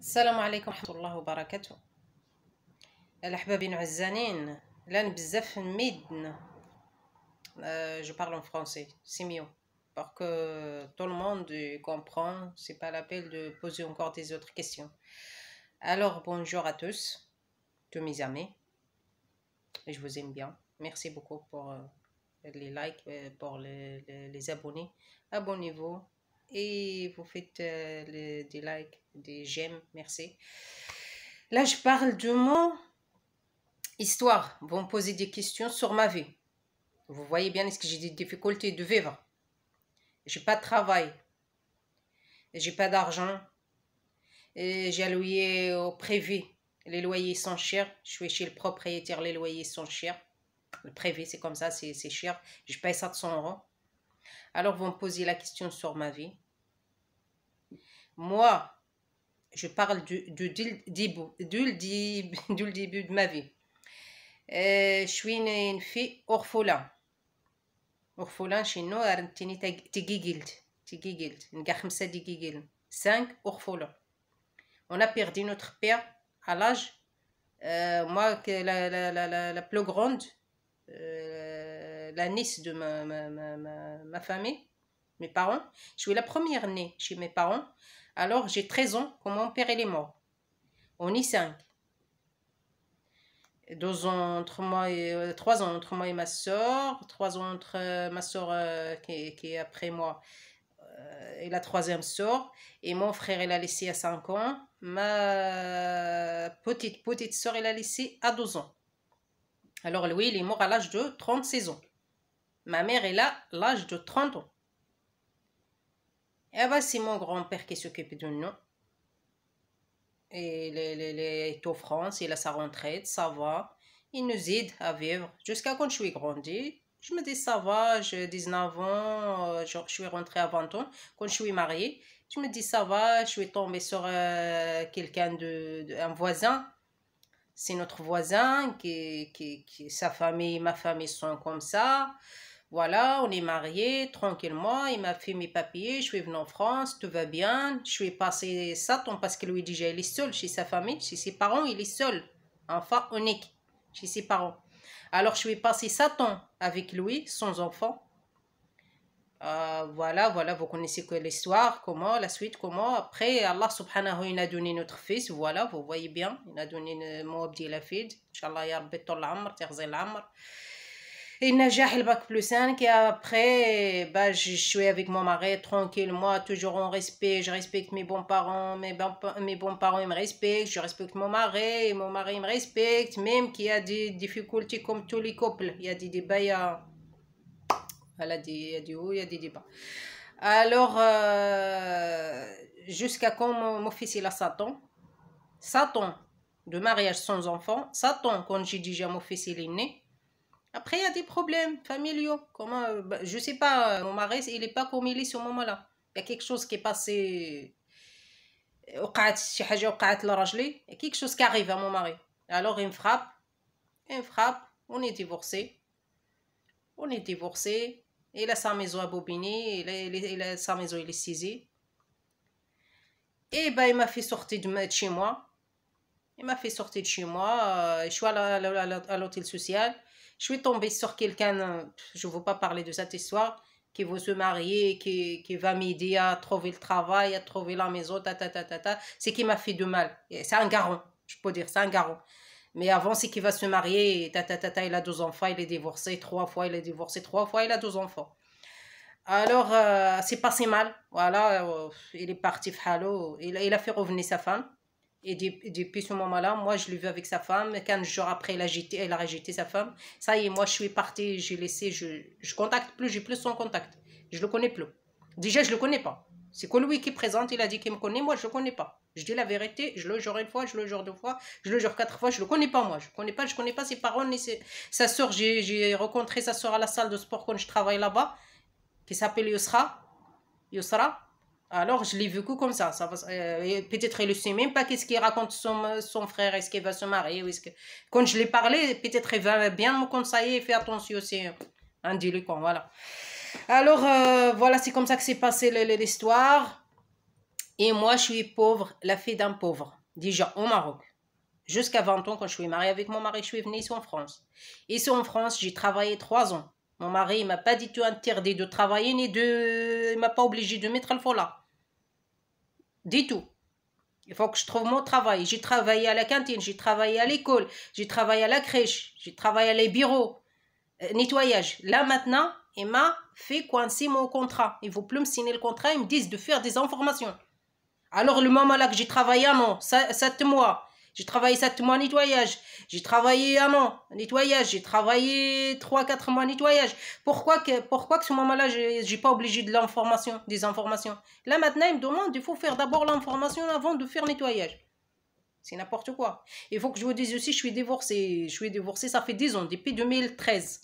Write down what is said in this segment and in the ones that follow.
السلام عليكم ورحمة الله وبركاته. الأحباب العزانين لان بزاف ميدن. Je parle en français, c'est mieux. Pour que tout le monde comprenne, c'est pas la peine de poser encore des autres questions. Alors, bonjour à tous mes amis. Je vous aime bien. Merci beaucoup pour les likes, pour les abonnés. Abonnez-vous et vous faites des likes, des j'aime, merci. Là, je parle de mon histoire. Vous me posez des questions sur ma vie. Vous voyez bien, est-ce que j'ai des difficultés de vivre? J'ai pas de travail. J'ai pas d'argent. J'ai loué au privé. Les loyers sont chers. Je suis chez le propriétaire, les loyers sont chers. Le privé, c'est comme ça, c'est cher. Je paye 700 €. Alors, vous me posez la question sur ma vie. Moi, je parle du début de ma vie. Je suis une fille orphelin. Orphelin chez nous, cinq orphelins. On a perdu notre père à l'âge, moi, que la plus grande, la nièce de ma famille, mes parents. Je suis la première née chez mes parents. Alors, j'ai 13 ans quand mon père est mort. On est 5. 2 ans entre moi et 3 ans entre moi et ma soeur, 3 ans entre ma soeur qui est après moi et la troisième soeur, et mon frère il a laissé à 5 ans, ma petite soeur il a laissé à 12 ans. Alors lui il est mort à l'âge de 36 ans. Ma mère est là l'âge de 30 ans. Et ben c'est mon grand-père qui s'occupe de nous. Et il est en France, il a sa retraite, ça va. Il nous aide à vivre jusqu'à quand je suis grandi. Je me dis ça va, j'ai 19 ans, je suis rentrée à 20 ans. Quand je suis mariée, je me dis ça va, je suis tombée sur quelqu'un un voisin. C'est notre voisin, sa famille, ma famille sont comme ça. Voilà, on est mariés tranquillement, il m'a fait mes papiers, je suis venue en France, tout va bien. Je suis passé 7 ans parce que lui déjà il est seul chez sa famille, chez ses parents, il est seul, enfant unique chez ses parents. Alors je suis passé 7 ans avec lui, sans enfant. Voilà, vous connaissez que l'histoire, comment, la suite, comment. Après, Allah subhanahu il a donné notre fils, voilà, vous voyez bien, il a donné mon abdi la fille, Inch'Allah ya Rabbi tol l'amr, terzi l'amr. Et Najah le bac plus 5 et après bah, je suis avec mon mari tranquille, moi toujours en respect, je respecte mes bons parents, mes bons parents ils me respectent, je respecte mon mari il me respecte, même qu'il y a des difficultés comme tous les couples, il y a des débats, voilà, il y a des hauts, il y a des débats. Alors jusqu'à quand mon fils il a 7 ans, 7 ans de mariage sans enfant, 7 ans quand j'ai déjà mon fils il est né. Après, il y a des problèmes familiaux. Comment, je sais pas, mon mari, il n'est pas comme il est ce moment-là. Il y a quelque chose qui est passé. Il y a quelque chose qui arrive à mon mari. Alors, il me frappe. On est divorcés. Il a sa maison à Bobigny. Il a sa maison, il est saisie. Et ben, il m'a fait sortir de chez moi. Je suis à l'hôtel social. Je suis tombée sur quelqu'un, je ne veux pas parler de cette histoire, qui veut se marier, qui va m'aider à trouver le travail, à trouver la maison, C'est qui m'a fait de mal. C'est un garçon, je peux dire, c'est un garçon. Mais avant, c'est qu'il va se marier, il a 2 enfants, il est divorcé 3 fois, il a 2 enfants. Alors, c'est passé mal, voilà, il est parti, il a fait revenir sa femme. Et depuis ce moment-là, moi, je l'ai vu avec sa femme. 15 jours après, elle a rejeté sa femme. Ça y est, moi, je suis partie, j'ai laissé, je contacte plus, j'ai plus son contact. Je le connais plus. Déjà, je le connais pas. C'est que lui qui présente, il a dit qu'il me connaît, moi, je le connais pas. Je dis la vérité, je le jure 1 fois, je le jure 2 fois, je le jure 4 fois, je le connais pas, moi. Je connais pas ses parents, ni sa soeur. J'ai rencontré sa soeur à la salle de sport quand je travaille là-bas, qui s'appelle Yusra. Alors, je l'ai vu comme ça. Peut-être il ne sait même pas qu'est-ce qu'il raconte son frère. Est-ce qu'il va se marier? Quand je l'ai parlé, peut-être il va bien me conseiller. Fais attention, c'est un délinquant. Voilà. Alors, voilà, c'est comme ça que s'est passée l'histoire. Et moi, je suis pauvre, la fille d'un pauvre, déjà au Maroc. Jusqu'à 20 ans, quand je suis mariée avec mon mari, je suis venue ici en France. Ici en France, j'ai travaillé 3 ans. Mon mari, il m'a pas du tout interdit de travailler, ni de... Il m'a pas obligé de mettre le foulard. Du tout. Il faut que je trouve mon travail. J'ai travaillé à la cantine, j'ai travaillé à l'école, j'ai travaillé à la crèche, j'ai travaillé à les bureaux, nettoyage. Là maintenant, il m'a fait coincer mon contrat. Il ne veut plus me signer le contrat, ils me disent de faire des informations. Alors le moment là que j'ai travaillé un an, 7 mois, j'ai travaillé 7 mois nettoyage, j'ai travaillé un an nettoyage, j'ai travaillé 3-4 mois nettoyage. Pourquoi que ce moment-là, j'ai pas obligé de l'information, des informations. Là maintenant, il me demande, il faut faire d'abord l'information avant de faire nettoyage. C'est n'importe quoi. Il faut que je vous dise aussi, je suis divorcée. Je suis divorcée, ça fait 10 ans, depuis 2013.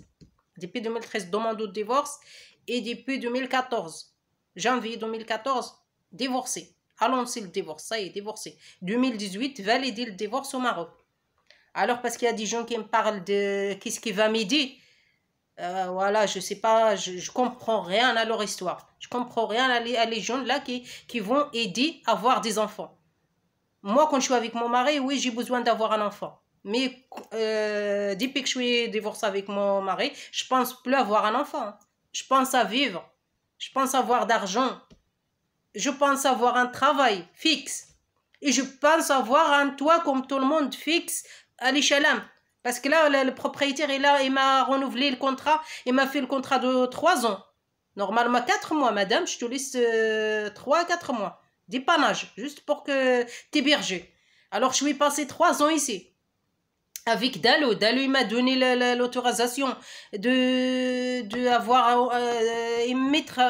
Depuis 2013, demande de divorce. Et depuis 2014, janvier 2014, divorcée. Annoncé le divorce, ça y est, divorcé. 2018, valider le divorce au Maroc. Alors, parce qu'il y a des gens qui me parlent de qu'est-ce qui va m'aider. Voilà, je sais pas, je comprends rien à leur histoire. Je comprends rien à les gens là qui vont aider à avoir des enfants. Moi, quand je suis avec mon mari, oui, j'ai besoin d'avoir un enfant. Mais depuis que je suis divorcée avec mon mari, je pense plus avoir un enfant. Je pense à vivre. Je pense avoir d'argent. Je pense avoir un travail fixe. Et je pense avoir un toit comme tout le monde fixe à l'Ichalam. Parce que là, le propriétaire est là, il m'a renouvelé le contrat. Il m'a fait le contrat de 3 ans. Normalement, 4 mois, madame. Je te laisse 3-4 mois. Dépannage, juste pour que t'héberger. Alors, je suis passé 3 ans ici. Avec Dalo. Dalo, il m'a donné l'autorisation de avoir, mettre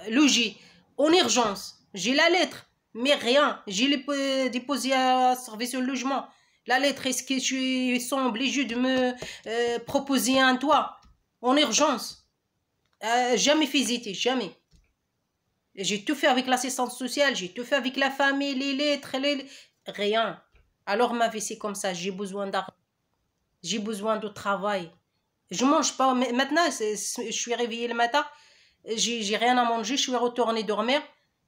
logis en urgence. J'ai la lettre, mais rien. J'ai déposé à service au logement. La lettre, est-ce qu'ils sont obligés de me proposer un toit en urgence? Jamais visité, jamais. J'ai tout fait avec l'assistance sociale, j'ai tout fait avec la famille, les lettres, rien. Alors ma vie, c'est comme ça, j'ai besoin d'argent. J'ai besoin de travail. Je mange pas. Mais maintenant, je suis réveillée le matin. J'ai rien à manger. Je suis retournée dormir.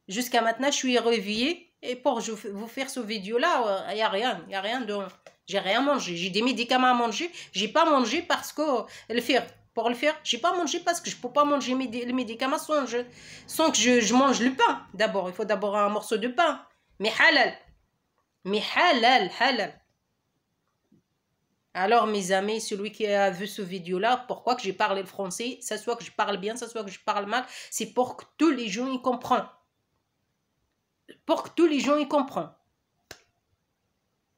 Jusqu'à maintenant, je suis réveillée. Et pour vous faire ce vidéo-là, il n'y a rien. Il n'y a rien de... J'ai rien mangé. J'ai des médicaments à manger. J'ai pas mangé parce que... Pour le faire, j'ai pas mangé parce que je peux pas manger les médicaments sans que je mange le pain. D'abord, il faut d'abord un morceau de pain. Mais halal. Mais halal, halal. Alors, mes amis, celui qui a vu ce vidéo-là, pourquoi que j'ai parlé le français, ça soit que je parle bien, ça soit que je parle mal, c'est pour que tous les gens y comprennent. Pour que tous les gens y comprennent.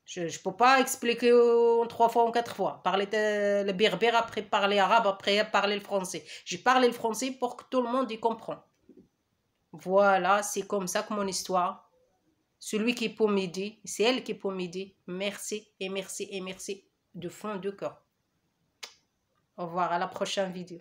Je ne peux pas expliquer en 3 fois ou 4 fois. Parler le berbère, après parler arabe, après parler le français. J'ai parlé le français pour que tout le monde y comprenne. Voilà, c'est comme ça que mon histoire. Celui qui peut m'aider, c'est elle qui peut m'aider. Merci et merci et merci de fond de cœur. Au revoir, à la prochaine vidéo.